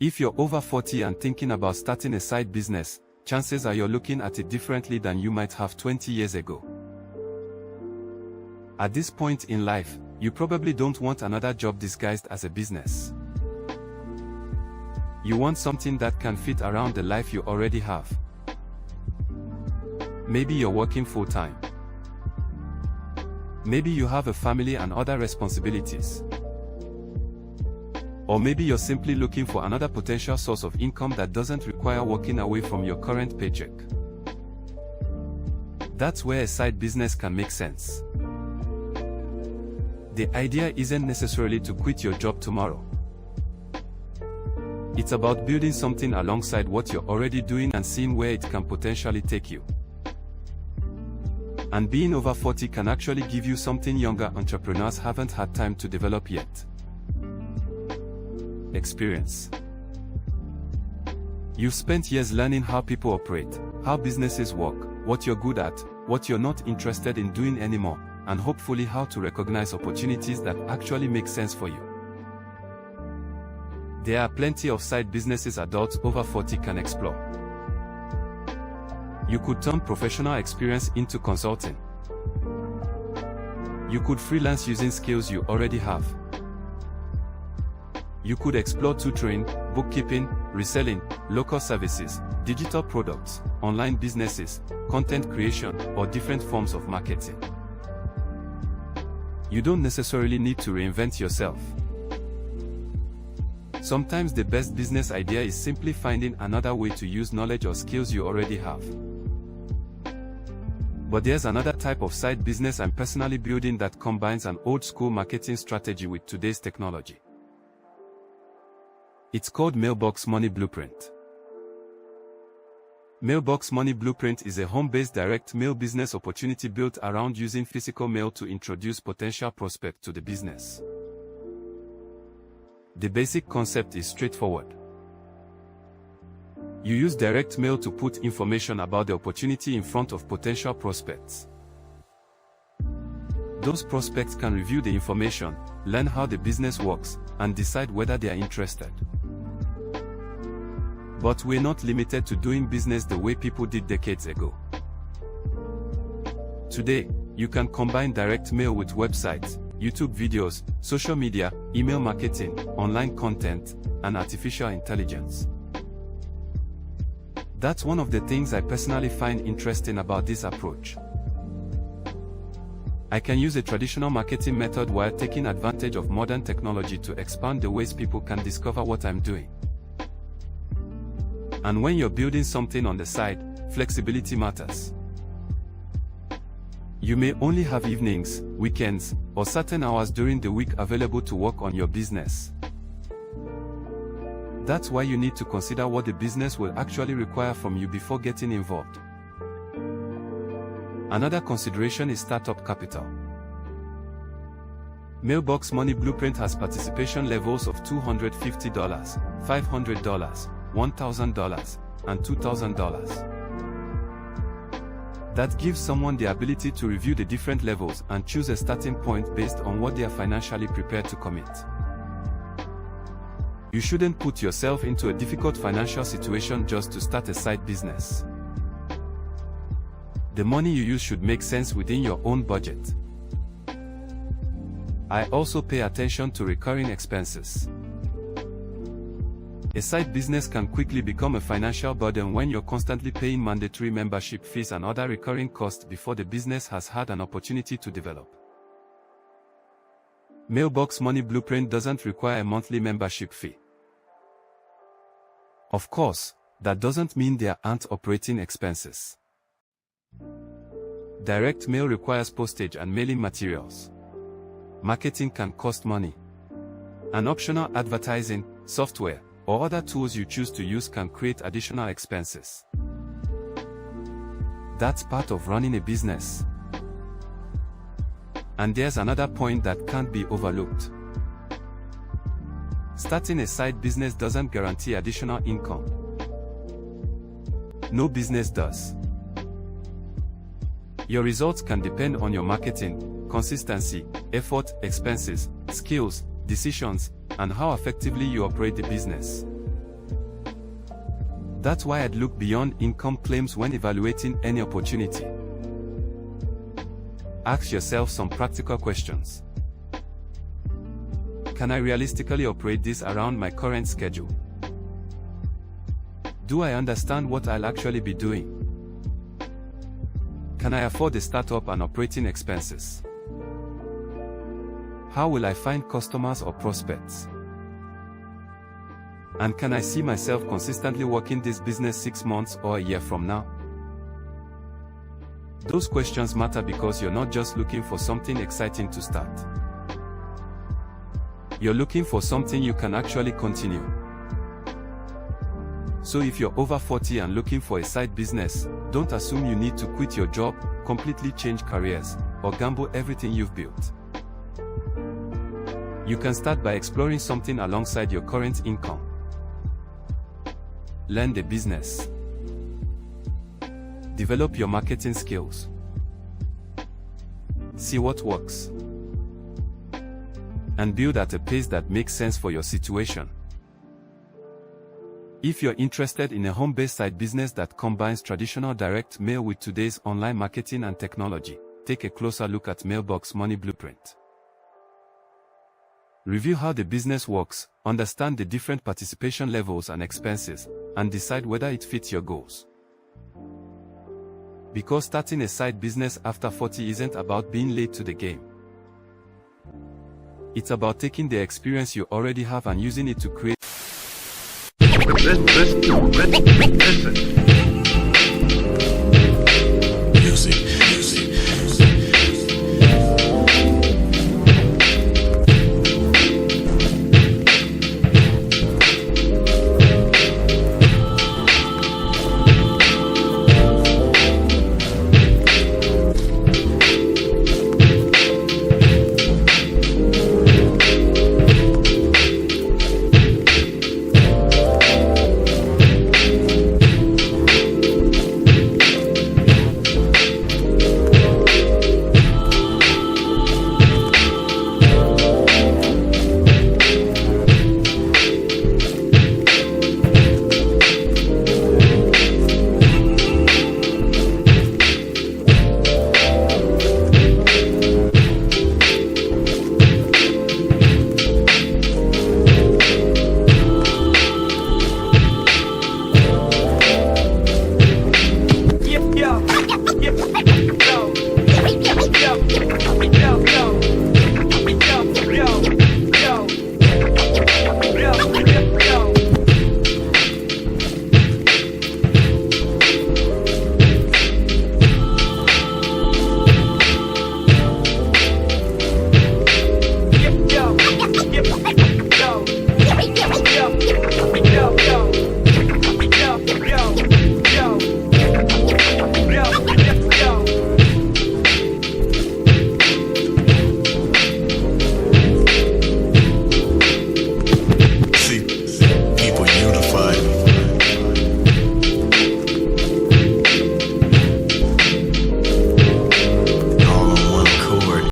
If you're over 40 and thinking about starting a side business, chances are you're looking at it differently than you might have 20 years ago. At this point in life, you probably don't want another job disguised as a business. You want something that can fit around the life you already have. Maybe you're working full-time. Maybe you have a family and other responsibilities. Or maybe you're simply looking for another potential source of income that doesn't require walking away from your current paycheck. That's where a side business can make sense. The idea isn't necessarily to quit your job tomorrow. It's about building something alongside what you're already doing and seeing where it can potentially take you. And being over 40 can actually give you something younger entrepreneurs haven't had time to develop yet. Experience. You've spent years learning how people operate, how businesses work, what you're good at, what you're not interested in doing anymore, and hopefully how to recognize opportunities that actually make sense for you. There are plenty of side businesses adults over 40 can explore. You could turn professional experience into consulting. You could freelance using skills you already have. You could explore tutoring, bookkeeping, reselling, local services, digital products, online businesses, content creation, or different forms of marketing. You don't necessarily need to reinvent yourself. Sometimes the best business idea is simply finding another way to use knowledge or skills you already have. But there's another type of side business I'm personally building that combines an old-school marketing strategy with today's technology. It's called Mailbox Money Blueprint. Mailbox Money Blueprint is a home-based direct mail business opportunity built around using physical mail to introduce potential prospects to the business. The basic concept is straightforward. You use direct mail to put information about the opportunity in front of potential prospects. Those prospects can review the information, learn how the business works, and decide whether they are interested. But we're not limited to doing business the way people did decades ago. Today, you can combine direct mail with websites, YouTube videos, social media, email marketing, online content, and artificial intelligence. That's one of the things I personally find interesting about this approach. I can use a traditional marketing method while taking advantage of modern technology to expand the ways people can discover what I'm doing. And when you're building something on the side, flexibility matters. You may only have evenings, weekends, or certain hours during the week available to work on your business. That's why you need to consider what the business will actually require from you before getting involved. Another consideration is startup capital. Mailbox Money Blueprint has participation levels of $250, $500, $1,000, and $2,000. That gives someone the ability to review the different levels and choose a starting point based on what they are financially prepared to commit. You shouldn't put yourself into a difficult financial situation just to start a side business. The money you use should make sense within your own budget. I also pay attention to recurring expenses. A side business can quickly become a financial burden when you're constantly paying mandatory membership fees and other recurring costs before the business has had an opportunity to develop. Mailbox Money Blueprint doesn't require a monthly membership fee. Of course, that doesn't mean there aren't operating expenses. Direct mail requires postage and mailing materials. Marketing can cost money. And optional advertising, software, or other tools you choose to use can create additional expenses. That's part of running a business. And there's another point that can't be overlooked. Starting a side business doesn't guarantee additional income. No business does. Your results can depend on your marketing, consistency, effort, expenses, skills, decisions, and how effectively you operate the business. That's why I'd look beyond income claims when evaluating any opportunity. Ask yourself some practical questions. Can I realistically operate this around my current schedule? Do I understand what I'll actually be doing? Can I afford the startup and operating expenses? How will I find customers or prospects? And can I see myself consistently working this business 6 months or a year from now? Those questions matter because you're not just looking for something exciting to start. You're looking for something you can actually continue. So if you're over 40 and looking for a side business, don't assume you need to quit your job, completely change careers, or gamble everything you've built. You can start by exploring something alongside your current income. Learn the business. Develop your marketing skills. See what works. And build at a pace that makes sense for your situation. If you're interested in a home-based side business that combines traditional direct mail with today's online marketing and technology, take a closer look at Mailbox Money Blueprint. Review how the business works, understand the different participation levels and expenses, and decide whether it fits your goals. Because starting a side business after 40 isn't about being late to the game. It's about taking the experience you already have and using it to create